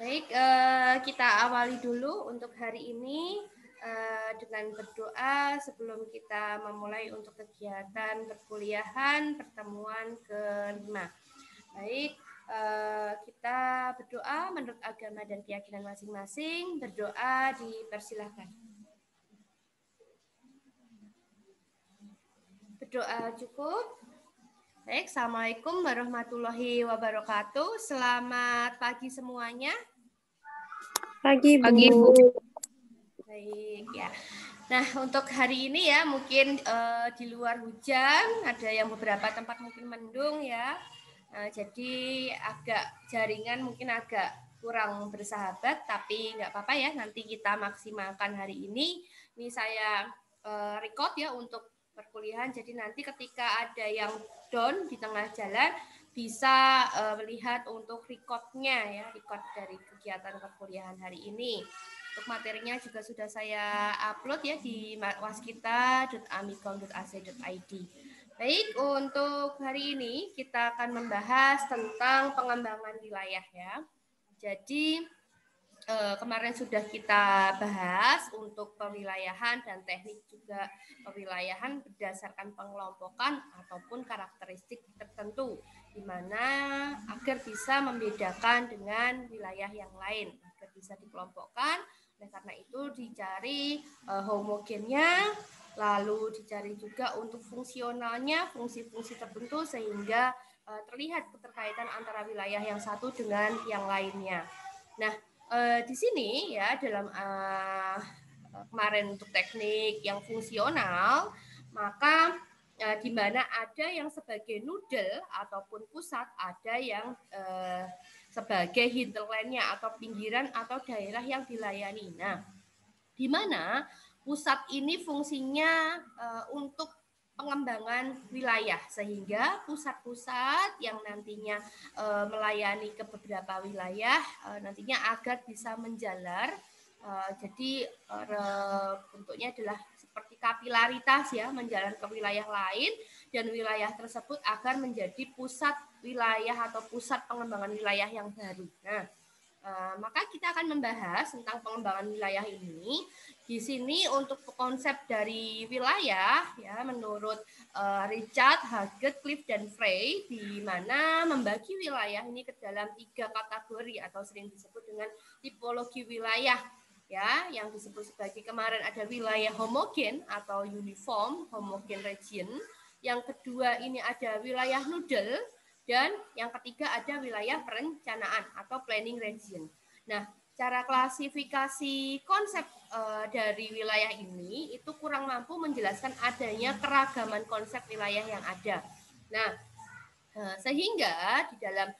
Baik, kita awali dulu untuk hari ini dengan berdoa sebelum kita memulai untuk kegiatan perkuliahan pertemuan kelima. Baik, kita berdoa menurut agama dan keyakinan masing-masing. Berdoa dipersilahkan. Berdoa cukup. Baik, Assalamualaikum warahmatullahi wabarakatuh. Selamat pagi semuanya. Pagi, Bu. Pagi, Bu. Baik, ya. Nah, untuk hari ini ya, mungkin di luar hujan, ada yang beberapa tempat mungkin mendung ya. Jadi agak jaringan mungkin agak kurang bersahabat, tapi nggak apa-apa ya, nanti kita maksimalkan hari ini. Ini saya record ya untuk perkuliahan, jadi nanti ketika ada yang down di tengah jalan, bisa melihat untuk recordnya ya, record dari kegiatan perkuliahan hari ini. Untuk materinya juga sudah saya upload ya di waskita.amikom.ac.id. Baik, untuk hari ini kita akan membahas tentang pengembangan wilayah ya. Jadi kemarin sudah kita bahas untuk pewilayahan dan teknik juga pewilayahan berdasarkan pengelompokan ataupun karakteristik tertentu, di mana agar bisa membedakan dengan wilayah yang lain, agar bisa dikelompokkan. Oleh karena itu dicari homogennya, lalu dicari juga untuk fungsionalnya, fungsi-fungsi tertentu sehingga terlihat keterkaitan antara wilayah yang satu dengan yang lainnya. Nah, di sini ya dalam kemarin untuk teknik yang fungsional, maka di mana ada yang sebagai noodle ataupun pusat, ada yang sebagai hinterlandnya atau pinggiran atau daerah yang dilayani. Nah, di mana pusat ini fungsinya untuk pengembangan wilayah, sehingga pusat-pusat yang nantinya melayani ke beberapa wilayah nantinya agar bisa menjalar. Jadi bentuknya adalah seperti kapilaritas ya, menjalar ke wilayah lain dan wilayah tersebut agar menjadi pusat wilayah atau pusat pengembangan wilayah yang baru. Nah, maka kita akan membahas tentang pengembangan wilayah ini. Di sini untuk konsep dari wilayah ya menurut Richard, Haggett, Cliff dan Frey, di mana membagi wilayah ini ke dalam 3 kategori atau sering disebut dengan tipologi wilayah ya, yang disebut sebagai kemarin ada wilayah homogen atau uniform homogen region. Yang kedua ini ada wilayah noodle. Dan yang ketiga ada wilayah perencanaan atau planning region. Nah, cara klasifikasi konsep dari wilayah ini itu kurang mampu menjelaskan adanya keragaman konsep wilayah yang ada. Nah, sehingga di dalam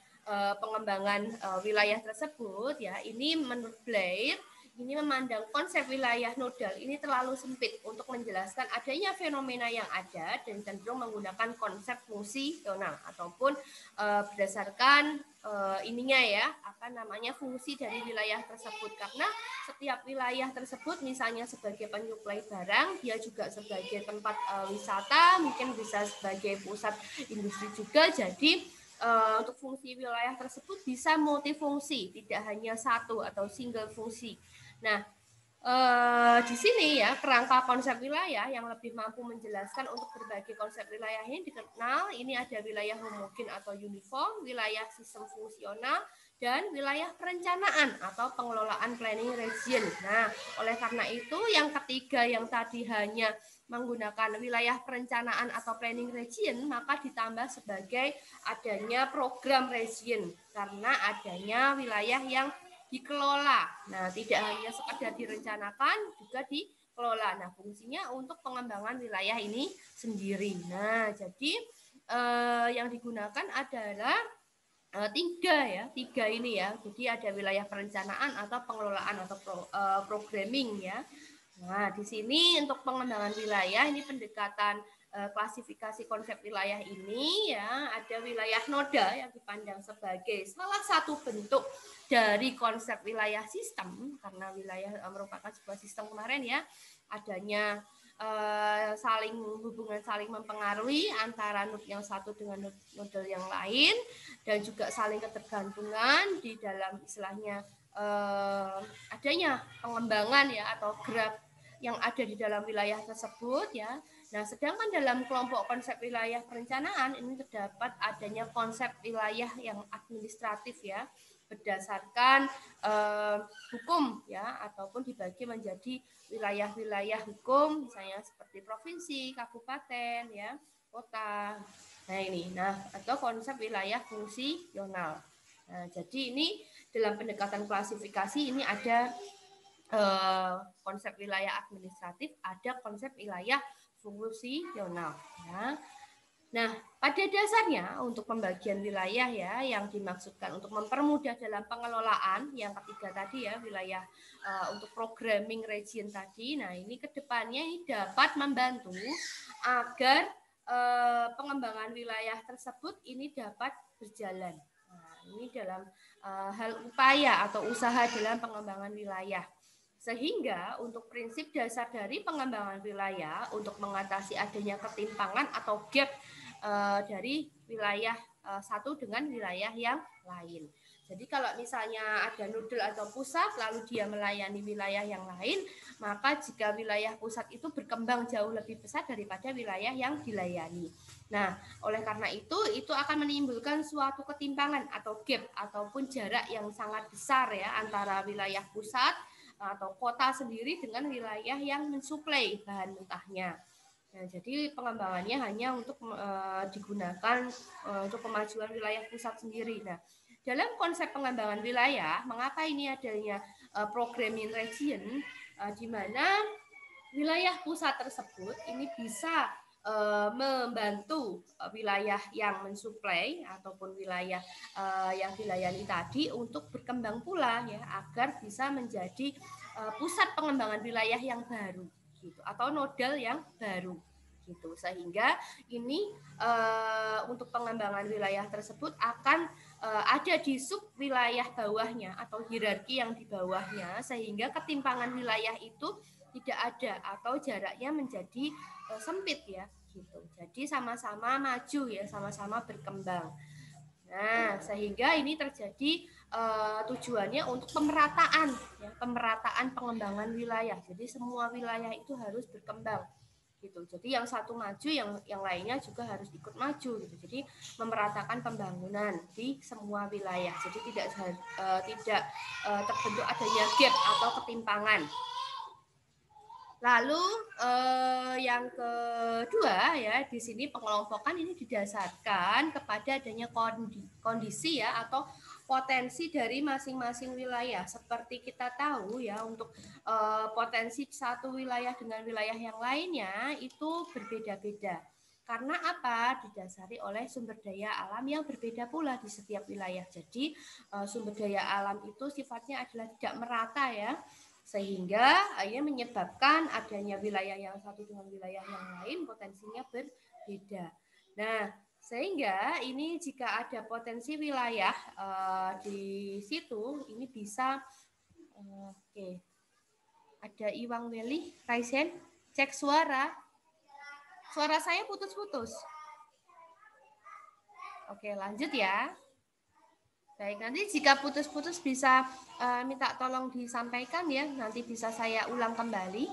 pengembangan wilayah tersebut ya, ini menurut Blair ini memandang konsep wilayah nodal ini terlalu sempit untuk menjelaskan adanya fenomena yang ada dan cenderung menggunakan konsep fungsional ataupun berdasarkan ininya ya, apa namanya, fungsi dari wilayah tersebut, karena setiap wilayah tersebut misalnya sebagai penyuplai barang, dia juga sebagai tempat wisata, mungkin bisa sebagai pusat industri juga. Jadi untuk fungsi wilayah tersebut bisa multifungsi, tidak hanya satu atau single fungsi. Nah, di sini ya kerangka konsep wilayah yang lebih mampu menjelaskan untuk berbagai konsep wilayah ini dikenal. Ini ada wilayah homogen atau uniform, wilayah sistem fungsional, dan wilayah perencanaan atau pengelolaan planning region. Nah, oleh karena itu yang ketiga yang tadi hanya menggunakan wilayah perencanaan atau planning region, maka ditambah sebagai adanya program region karena adanya wilayah yang dikelola. Nah, tidak hanya sekedar direncanakan, juga dikelola. Nah, fungsinya untuk pengembangan wilayah ini sendiri. Nah, jadi yang digunakan adalah tiga ini ya. Jadi ada wilayah perencanaan atau pengelolaan atau programming ya. Nah, di sini untuk pengembangan wilayah ini pendekatan klasifikasi konsep wilayah ini ya, ada wilayah noda yang dipandang sebagai salah satu bentuk dari konsep wilayah sistem, karena wilayah merupakan sebuah sistem kemarin ya, adanya saling mempengaruhi antara node yang satu dengan node yang lain, dan juga saling ketergantungan di dalam istilahnya adanya pengembangan ya atau gerak yang ada di dalam wilayah tersebut ya. Nah, sedangkan dalam kelompok konsep wilayah perencanaan ini terdapat adanya konsep wilayah yang administratif ya, berdasarkan hukum ya, ataupun dibagi menjadi wilayah-wilayah hukum, misalnya seperti provinsi, kabupaten ya, kota. Nah ini, atau konsep wilayah fungsional. Nah, jadi ini dalam pendekatan klasifikasi ini ada konsep wilayah administratif, ada konsep wilayah fungsional. Ya. Nah, pada dasarnya untuk pembagian wilayah ya yang dimaksudkan untuk mempermudah dalam pengelolaan yang ketiga tadi ya, wilayah untuk programming region tadi. Nah, ini kedepannya ini dapat membantu agar pengembangan wilayah tersebut ini dapat berjalan. Nah, ini dalam hal upaya atau usaha dalam pengembangan wilayah. Sehingga untuk prinsip dasar dari pengembangan wilayah untuk mengatasi adanya ketimpangan atau gap dari wilayah satu dengan wilayah yang lain. Jadi kalau misalnya ada nodal atau pusat lalu dia melayani wilayah yang lain, maka jika wilayah pusat itu berkembang jauh lebih besar daripada wilayah yang dilayani. Nah, oleh karena itu akan menimbulkan suatu ketimpangan atau gap ataupun jarak yang sangat besar ya antara wilayah pusat atau kota sendiri dengan wilayah yang mensuplai bahan mentahnya. Nah, jadi pengembangannya hanya untuk digunakan untuk kemajuan wilayah pusat sendiri. Nah, dalam konsep pengembangan wilayah, mengapa ini adanya programming region, di mana wilayah pusat tersebut ini bisa membantu wilayah yang mensuplai ataupun wilayah yang dilayani tadi untuk berkembang pula ya, agar bisa menjadi pusat pengembangan wilayah yang baru gitu, atau nodal yang baru gitu, sehingga ini untuk pengembangan wilayah tersebut akan ada di sub wilayah bawahnya atau hierarki yang di bawahnya, sehingga ketimpangan wilayah itu tidak ada atau jaraknya menjadi sempit ya gitu. Jadi sama-sama maju ya, sama-sama berkembang. Nah, sehingga ini terjadi tujuannya untuk pemerataan ya, pemerataan pengembangan wilayah. Jadi semua wilayah itu harus berkembang gitu. Jadi yang satu maju, yang lainnya juga harus ikut maju gitu. Jadi memeratakan pembangunan di semua wilayah. Jadi tidak terbentuk adanya gap atau ketimpangan. Lalu yang kedua ya, di sini pengelompokan ini didasarkan kepada adanya kondisi ya atau potensi dari masing-masing wilayah. Seperti kita tahu ya, untuk potensi satu wilayah dengan wilayah yang lainnya itu berbeda-beda. Karena apa? Didasari oleh sumber daya alam yang berbeda pula di setiap wilayah. Jadi sumber daya alam itu sifatnya adalah tidak merata ya, sehingga ini menyebabkan adanya wilayah yang satu dengan wilayah yang lain potensinya berbeda. Nah, sehingga ini jika ada potensi wilayah di situ, ini bisa oke. Ada Iwang Weli, Raisen, cek suara. Suara saya putus-putus. Oke, lanjut ya. Baik, nanti jika putus-putus bisa minta tolong disampaikan ya, nanti bisa saya ulang kembali.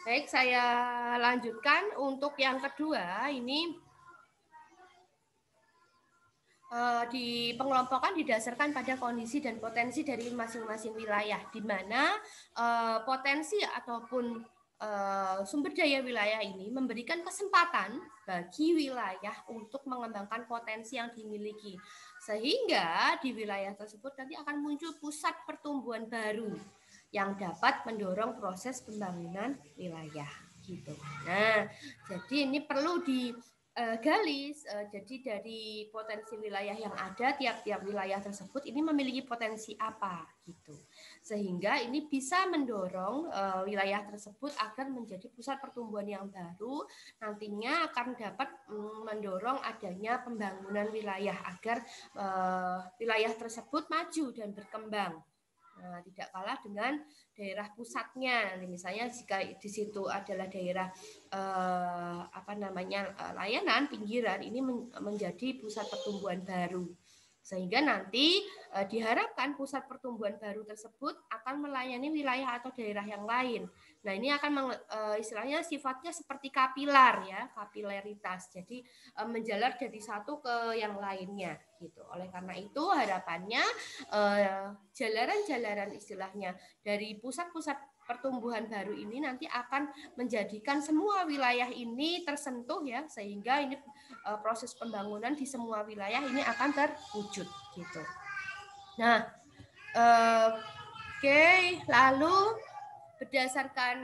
Baik, saya lanjutkan untuk yang kedua, ini di pengelompokan didasarkan pada kondisi dan potensi dari masing-masing wilayah, di mana potensi ataupun sumber daya wilayah ini memberikan kesempatan bagi wilayah untuk mengembangkan potensi yang dimiliki, sehingga di wilayah tersebut nanti akan muncul pusat pertumbuhan baru yang dapat mendorong proses pembangunan wilayah gitu. Nah, jadi ini perlu digali, jadi dari potensi wilayah yang ada, tiap-tiap wilayah tersebut ini memiliki potensi apa gitu, sehingga ini bisa mendorong wilayah tersebut agar menjadi pusat pertumbuhan yang baru, nantinya akan dapat mendorong adanya pembangunan wilayah agar wilayah tersebut maju dan berkembang. Nah, tidak kalah dengan daerah pusatnya. Misalnya jika di situ adalah daerah layanan pinggiran, ini menjadi pusat pertumbuhan baru. Sehingga nanti diharapkan pusat pertumbuhan baru tersebut akan melayani wilayah atau daerah yang lain. Nah, ini akan istilahnya sifatnya seperti kapilar ya, kapilaritas. Jadi menjalar dari satu ke yang lainnya gitu. Oleh karena itu harapannya jalaran-jalaran istilahnya dari pusat-pusat pertumbuhan baru ini nanti akan menjadikan semua wilayah ini tersentuh ya, sehingga ini proses pembangunan di semua wilayah ini akan terwujud gitu. Nah, oke, lalu berdasarkan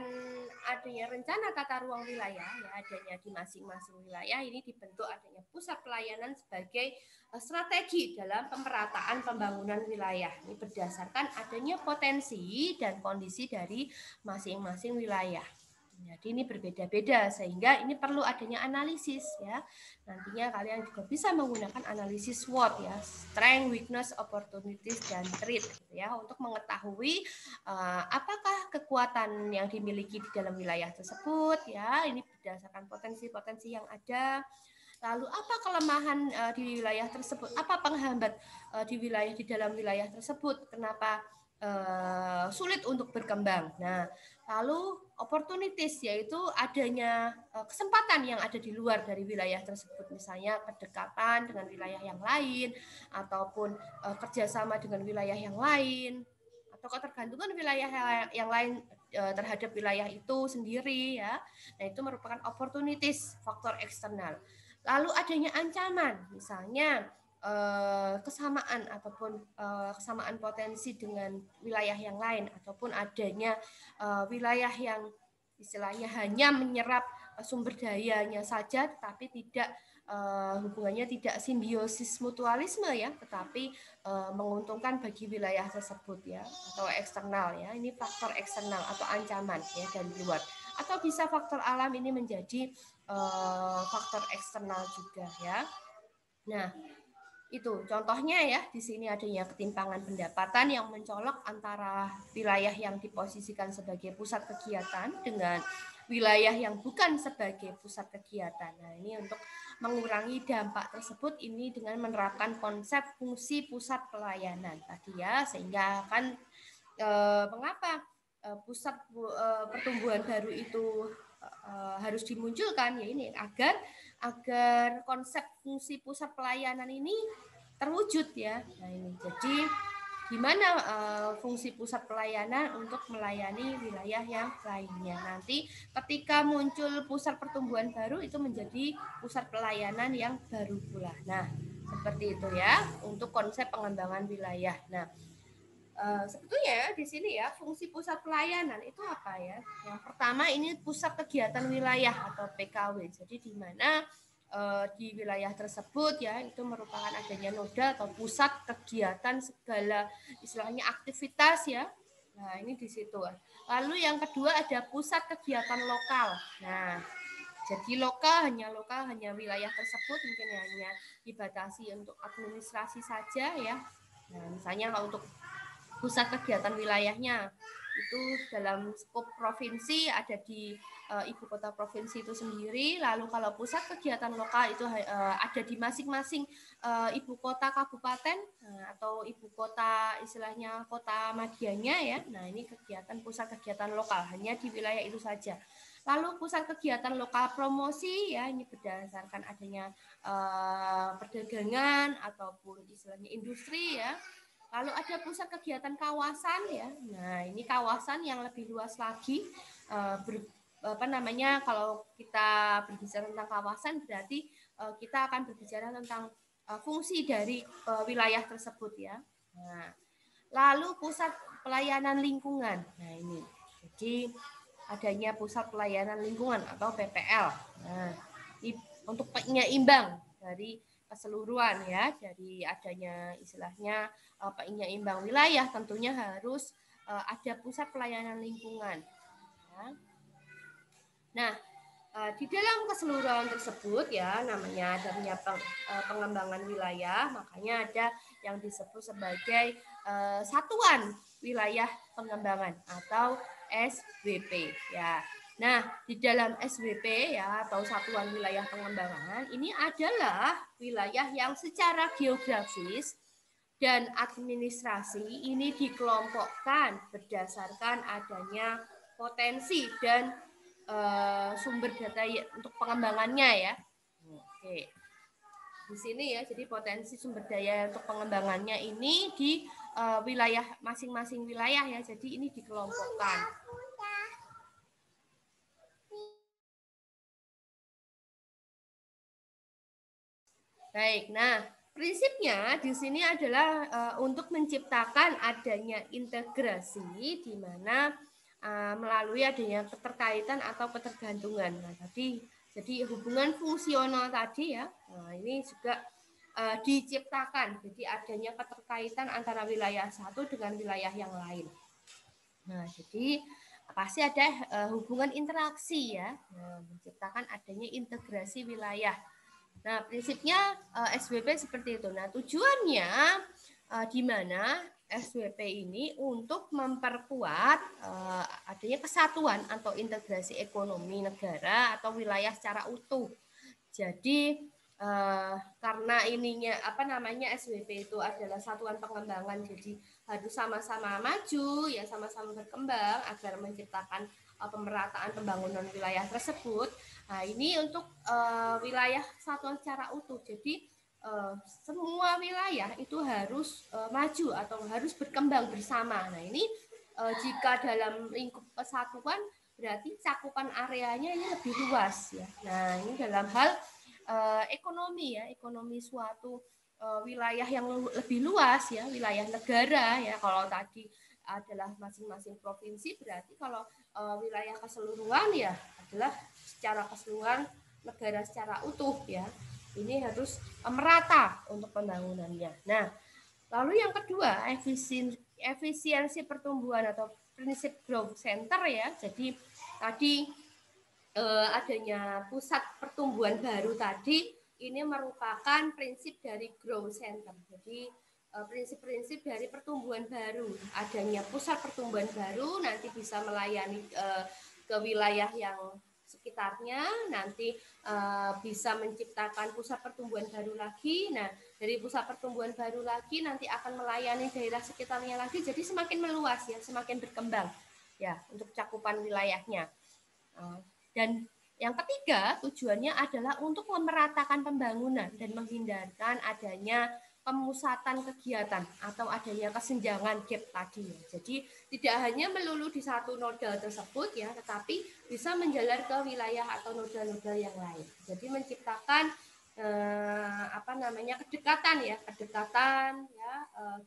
adanya rencana tata ruang wilayah ya, adanya di masing-masing wilayah ini dibentuk adanya pusat pelayanan sebagai strategi dalam pemerataan pembangunan wilayah. Ini berdasarkan adanya potensi dan kondisi dari masing-masing wilayah. Jadi ini berbeda-beda sehingga ini perlu adanya analisis ya. Nantinya kalian juga bisa menggunakan analisis SWOT ya, strength, weakness, opportunities, dan threat gitu ya, untuk mengetahui apakah kekuatan yang dimiliki di dalam wilayah tersebut ya. Ini berdasarkan potensi-potensi yang ada. Lalu apa kelemahan di wilayah tersebut? Apa penghambat di dalam wilayah tersebut? Kenapa sulit untuk berkembang? Nah, lalu opportunities yaitu adanya kesempatan yang ada di luar dari wilayah tersebut, misalnya kedekatan dengan wilayah yang lain ataupun kerjasama dengan wilayah yang lain atau ketergantungan wilayah yang lain terhadap wilayah itu sendiri ya. Nah, itu merupakan opportunities, faktor eksternal. Lalu adanya ancaman, misalnya kesamaan ataupun kesamaan potensi dengan wilayah yang lain ataupun adanya wilayah yang istilahnya hanya menyerap sumber dayanya saja tetapi tidak hubungannya tidak simbiosis mutualisme ya, tetapi menguntungkan bagi wilayah tersebut ya, atau eksternal ya. Ini faktor eksternal atau ancaman ya dari luar. Atau bisa faktor alam ini menjadi faktor eksternal juga ya. Nah, itu contohnya ya, di sini adanya ketimpangan pendapatan yang mencolok antara wilayah yang diposisikan sebagai pusat kegiatan dengan wilayah yang bukan sebagai pusat kegiatan. Nah, ini untuk mengurangi dampak tersebut ini dengan menerapkan konsep fungsi pusat pelayanan tadi ya, sehingga akan mengapa pusat pertumbuhan baru itu harus dimunculkan ya, ini agar konsep fungsi pusat pelayanan ini terwujud ya. Nah, ini jadi gimana fungsi pusat pelayanan untuk melayani wilayah yang lainnya. Nanti ketika muncul pusat pertumbuhan baru itu menjadi pusat pelayanan yang baru pula. Nah, seperti itu ya untuk konsep pengembangan wilayah. Nah, sebetulnya di sini ya fungsi pusat pelayanan itu apa ya? Yang pertama ini pusat kegiatan wilayah atau PKW. Jadi di mana di wilayah tersebut ya itu merupakan adanya noda atau pusat kegiatan segala istilahnya aktivitas ya. Nah, ini di situ. Lalu yang kedua ada pusat kegiatan lokal. Nah, jadi hanya wilayah tersebut mungkin hanya dibatasi untuk administrasi saja ya. Nah, misalnya kalau untuk pusat kegiatan wilayahnya itu dalam skop provinsi ada di ibu kota provinsi itu sendiri. Lalu kalau pusat kegiatan lokal itu ada di masing-masing ibu kota kabupaten atau ibu kota istilahnya kota medianya ya. Nah, ini kegiatan pusat kegiatan lokal hanya di wilayah itu saja. Lalu pusat kegiatan lokal promosi ya, ini berdasarkan adanya perdagangan ataupun istilahnya industri ya. Lalu ada pusat kegiatan kawasan ya. Nah, ini kawasan yang lebih luas lagi. Kalau kita berbicara tentang kawasan berarti kita akan berbicara tentang fungsi dari wilayah tersebut ya. Nah, lalu pusat pelayanan lingkungan. Nah, ini. Jadi adanya pusat pelayanan lingkungan atau PPL. Nah, ini untuk penyeimbang dari keseluruhan ya, dari adanya istilahnya penyeimbang wilayah tentunya harus ada pusat pelayanan lingkungan. Ya. Nah, Di dalam keseluruhan tersebut ya namanya adanya pengembangan wilayah, makanya ada yang disebut sebagai satuan wilayah pengembangan atau SWP ya. Nah, di dalam SWP ya atau satuan wilayah pengembangan ini adalah wilayah yang secara geografis dan administrasi ini dikelompokkan berdasarkan adanya potensi dan sumber data untuk pengembangannya ya. Oke. Di sini ya, jadi potensi sumber daya untuk pengembangannya ini di wilayah masing-masing wilayah ya. Jadi ini dikelompokkan. Baik, nah prinsipnya di sini adalah untuk menciptakan adanya integrasi di mana melalui adanya keterkaitan atau ketergantungan. Nah, jadi hubungan fungsional tadi ya, nah ini juga diciptakan. Jadi adanya keterkaitan antara wilayah satu dengan wilayah yang lain. Nah, jadi pasti ada hubungan interaksi ya, nah, menciptakan adanya integrasi wilayah. Nah, prinsipnya SWP seperti itu. Nah, tujuannya di mana SWP ini untuk memperkuat adanya kesatuan atau integrasi ekonomi negara atau wilayah secara utuh. Jadi karena ininya SWP itu adalah satuan pengembangan, jadi harus sama-sama maju ya, sama-sama berkembang agar menciptakan pemerataan pembangunan wilayah tersebut. Nah, ini untuk wilayah satuan secara utuh. Jadi semua wilayah itu harus maju atau harus berkembang bersama. Nah, ini jika dalam lingkup kesatuan berarti cakupan areanya ini lebih luas ya. Nah, ini dalam hal ekonomi ya, ekonomi suatu wilayah yang lebih luas ya, wilayah negara ya. Kalau tadi adalah masing-masing provinsi, berarti kalau wilayah keseluruhan ya adalah secara keseluruhan negara secara utuh ya. Ini harus merata untuk pembangunannya. Nah, lalu yang kedua, efisiensi pertumbuhan atau prinsip growth center ya. Jadi tadi adanya pusat pertumbuhan baru tadi ini merupakan prinsip dari growth center. Jadi prinsip-prinsip dari pertumbuhan baru, adanya pusat pertumbuhan baru nanti bisa melayani ke wilayah yang sekitarnya, nanti bisa menciptakan pusat pertumbuhan baru lagi. Nah, dari pusat pertumbuhan baru lagi nanti akan melayani daerah sekitarnya lagi, jadi semakin meluas ya, semakin berkembang ya untuk cakupan wilayahnya. Dan yang ketiga tujuannya adalah untuk memeratakan pembangunan dan menghindarkan adanya pemusatan kegiatan atau adanya kesenjangan gap tadi. Jadi tidak hanya melulu di satu nodal tersebut ya, tetapi bisa menjalar ke wilayah atau nodal-nodal yang lain. Jadi menciptakan kedekatan ya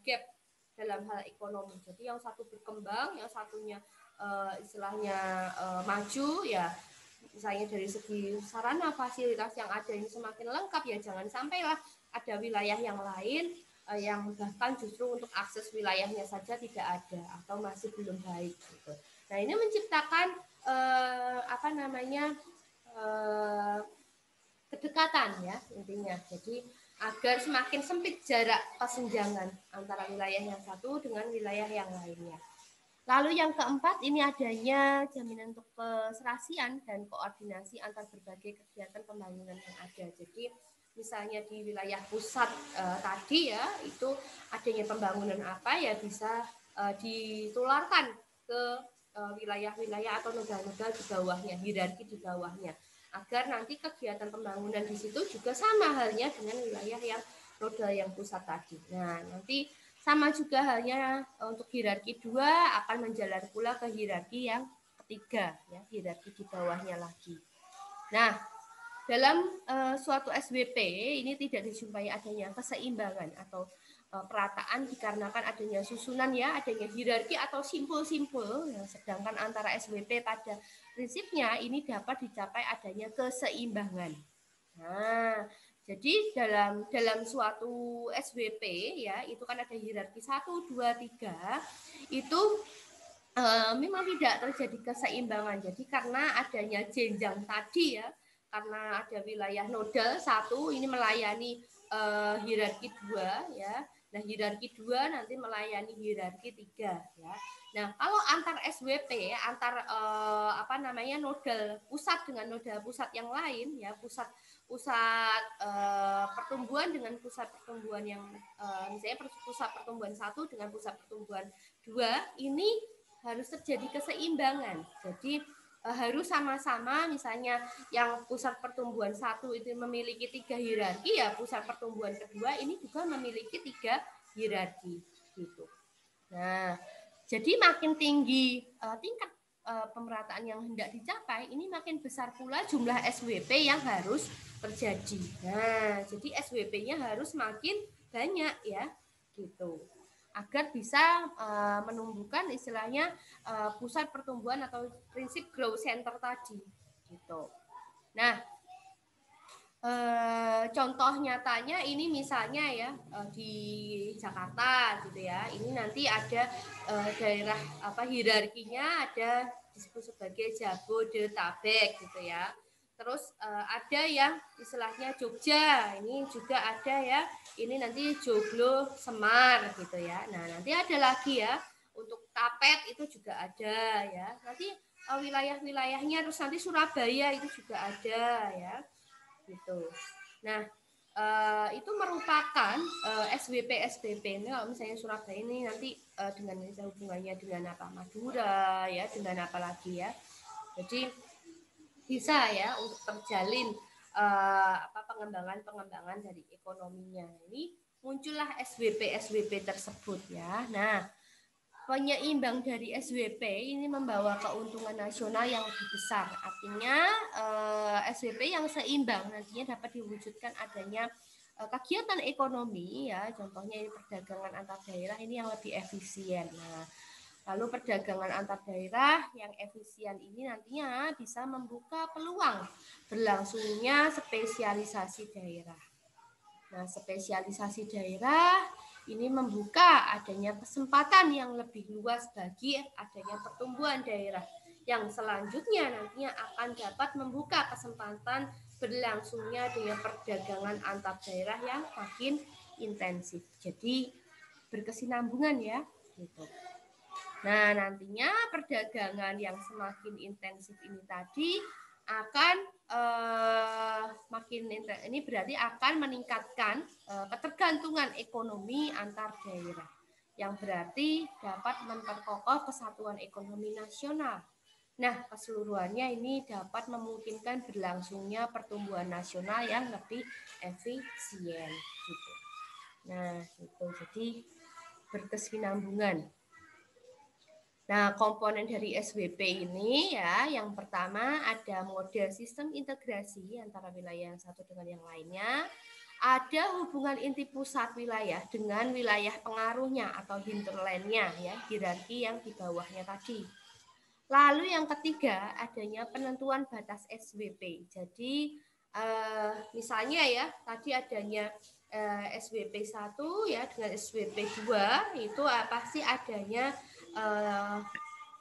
gap dalam hal ekonomi. Jadi yang satu berkembang, yang satunya istilahnya maju ya. Misalnya dari segi sarana fasilitas yang ada ini semakin lengkap ya, jangan sampailah ada wilayah yang lain yang bahkan justru untuk akses wilayahnya saja tidak ada atau masih belum baik gitu. Nah, ini menciptakan kedekatan ya intinya. Jadi agar semakin sempit jarak kesenjangan antara wilayah yang satu dengan wilayah yang lainnya. Lalu yang keempat ini adanya jaminan untuk keserasian dan koordinasi antar berbagai kegiatan pembangunan yang ada. Jadi misalnya di wilayah pusat tadi ya itu adanya pembangunan apa ya bisa ditularkan ke wilayah-wilayah atau nodal-nodal di bawahnya, hierarki di bawahnya, agar nanti kegiatan pembangunan di situ juga sama halnya dengan wilayah yang nodal yang pusat tadi. Nah, nanti sama juga halnya untuk hierarki 2 akan menjalar pula ke hierarki yang ketiga, ya, hierarki di bawahnya lagi. Nah, dalam suatu SWP ini tidak dijumpai adanya keseimbangan atau perataan dikarenakan adanya susunan ya, adanya hierarki atau simpul-simpul, ya, sedangkan antara SWP pada prinsipnya ini dapat dicapai adanya keseimbangan. Nah, jadi dalam suatu SWP ya itu kan ada hierarki 1, 2, 3 itu memang tidak terjadi keseimbangan. Jadi karena adanya jenjang tadi ya, karena ada wilayah nodal 1 ini melayani hierarki 2 ya. Nah, hierarki 2 nanti melayani hierarki 3 ya. Nah, kalau antar SWP antar nodal pusat dengan nodal pusat yang lain ya, pusat pertumbuhan dengan pusat pertumbuhan yang misalnya pusat pertumbuhan 1 dengan pusat pertumbuhan 2 ini harus terjadi keseimbangan. Jadi harus sama-sama, misalnya yang pusat pertumbuhan 1 itu memiliki 3 hierarki, ya pusat pertumbuhan kedua ini juga memiliki 3 hierarki gitu. Nah, jadi makin tinggi tingkat pemerataan yang hendak dicapai, ini makin besar pula jumlah SWP yang harus terjadi. Nah, jadi SWP-nya harus makin banyak ya, gitu. Agar bisa menumbuhkan istilahnya pusat pertumbuhan atau prinsip growth center tadi, gitu. Nah, contoh nyatanya ini misalnya ya di Jakarta gitu ya, ini nanti ada daerah hierarkinya ada disebut sebagai Jabodetabek gitu ya. Terus ada yang istilahnya Jogja, ini juga ada ya, ini nanti Joglo Semar gitu ya. Nah, nanti ada lagi ya untuk Tapet itu juga ada ya. Nanti wilayah-wilayahnya, terus nanti Surabaya itu juga ada ya gitu. Nah, itu merupakan SWP SBP. Nah, kalau misalnya Surabaya ini nanti dengan hubungannya dengan apa, Madura ya, dengan apa lagi ya. Jadi bisa ya untuk terjalin pengembangan dari ekonominya. Ini muncullah SWP tersebut ya. Nah, penyeimbang dari SWP ini membawa keuntungan nasional yang lebih besar. Artinya SWP yang seimbang nantinya dapat diwujudkan adanya kegiatan ekonomi ya, contohnya ini perdagangan antar daerah ini yang lebih efisien. Nah, lalu perdagangan antar daerah yang efisien ini nantinya bisa membuka peluang berlangsungnya spesialisasi daerah. Nah, spesialisasi daerah ini membuka adanya kesempatan yang lebih luas bagi adanya pertumbuhan daerah yang selanjutnya nantinya akan dapat membuka kesempatan berlangsungnya dengan perdagangan antar daerah yang makin intensif. Jadi berkesinambungan ya, gitu. Nah, nantinya perdagangan yang semakin intensif ini tadi akan ini berarti akan meningkatkan ketergantungan ekonomi antar daerah, yang berarti dapat memperkokoh kesatuan ekonomi nasional. Nah, keseluruhannya ini dapat memungkinkan berlangsungnya pertumbuhan nasional yang lebih efisien gitu. Nah, itu jadi berkesinambungan. Nah, komponen dari SWP ini ya, yang pertama ada model sistem integrasi antara wilayah yang satu dengan yang lainnya. Ada hubungan inti pusat wilayah dengan wilayah pengaruhnya atau hinterlandnya ya, hierarki yang di bawahnya tadi. Lalu yang ketiga adanya penentuan batas SWP. Jadi misalnya ya, tadi adanya SWP 1 ya dengan SWP 2 itu pasti adanya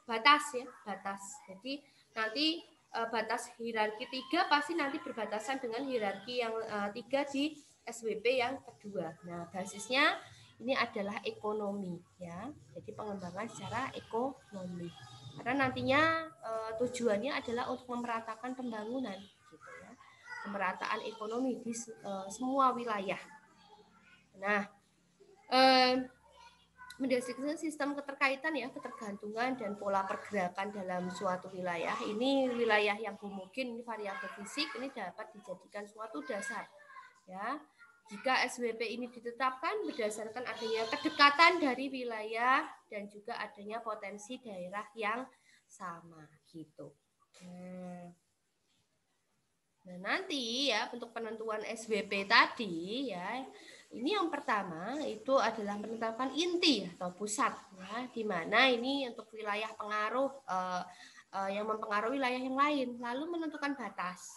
batas ya, batas. Jadi nanti batas hierarki 3 pasti nanti berbatasan dengan hierarki yang 3 di SWP yang kedua. Nah, basisnya ini adalah ekonomi ya. Jadi pengembangan secara ekonomi. Karena nantinya tujuannya adalah untuk memeratakan pembangunan gitu ya. Pemerataan ekonomi di semua wilayah. Nah, mendeskripsikan sistem keterkaitan ya, ketergantungan dan pola pergerakan dalam suatu wilayah. Ini wilayah yang homogen, ini variabel fisik, ini dapat dijadikan suatu dasar. Ya, jika SWP ini ditetapkan berdasarkan adanya kedekatan dari wilayah dan juga adanya potensi daerah yang sama gitu. Nah, nanti ya untuk penentuan SWP tadi ya, ini yang pertama itu adalah menetapkan inti atau pusat ya, di mana ini untuk wilayah pengaruh yang mempengaruhi wilayah yang lain, lalu menentukan batas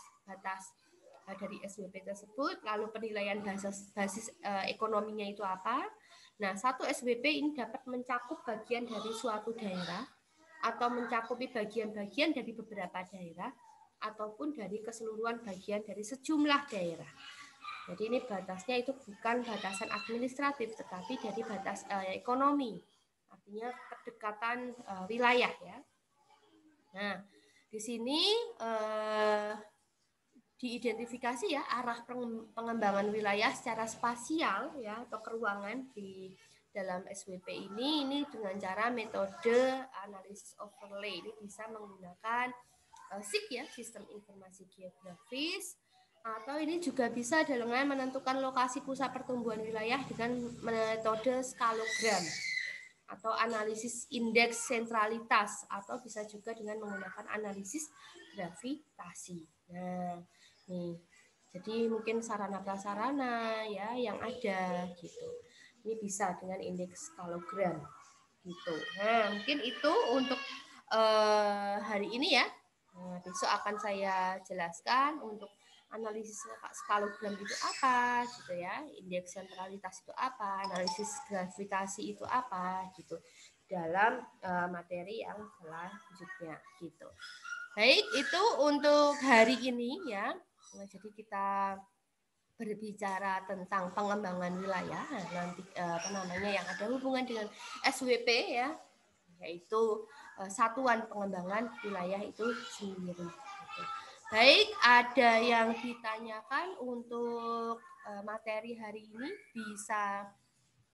dari SWP tersebut, lalu penilaian basis ekonominya itu apa. Nah, satu SWP ini dapat mencakup bagian dari suatu daerah atau mencakupi bagian-bagian dari beberapa daerah ataupun dari keseluruhan bagian dari sejumlah daerah. Jadi ini batasnya itu bukan batasan administratif, tetapi dari batas ekonomi, artinya kedekatan wilayah ya. Nah, di sini diidentifikasi ya arah pengembangan wilayah secara spasial ya atau keruangan di dalam SWP ini dengan cara metode analisis overlay. Ini bisa menggunakan SIG ya, sistem informasi geografis, atau ini juga bisa dengan menentukan lokasi pusat pertumbuhan wilayah dengan metode skalogram atau analisis indeks sentralitas, atau bisa juga dengan menggunakan analisis gravitasi. Nah, nih. Jadi mungkin sarana prasarana ya yang ada gitu. Ini bisa dengan indeks skalogram gitu. Nah, mungkin itu untuk hari ini ya. Nah, besok akan saya jelaskan untuk analisis skalogram itu apa gitu ya, indeks sentralitas itu apa, analisis gravitasi itu apa gitu dalam materi yang selanjutnya gitu. Baik, itu untuk hari ini ya. Nah, jadi kita berbicara tentang pengembangan wilayah. Nah, nanti yang ada hubungan dengan SWP ya, yaitu satuan pengembangan wilayah itu sendiri. Baik, ada yang ditanyakan untuk materi hari ini bisa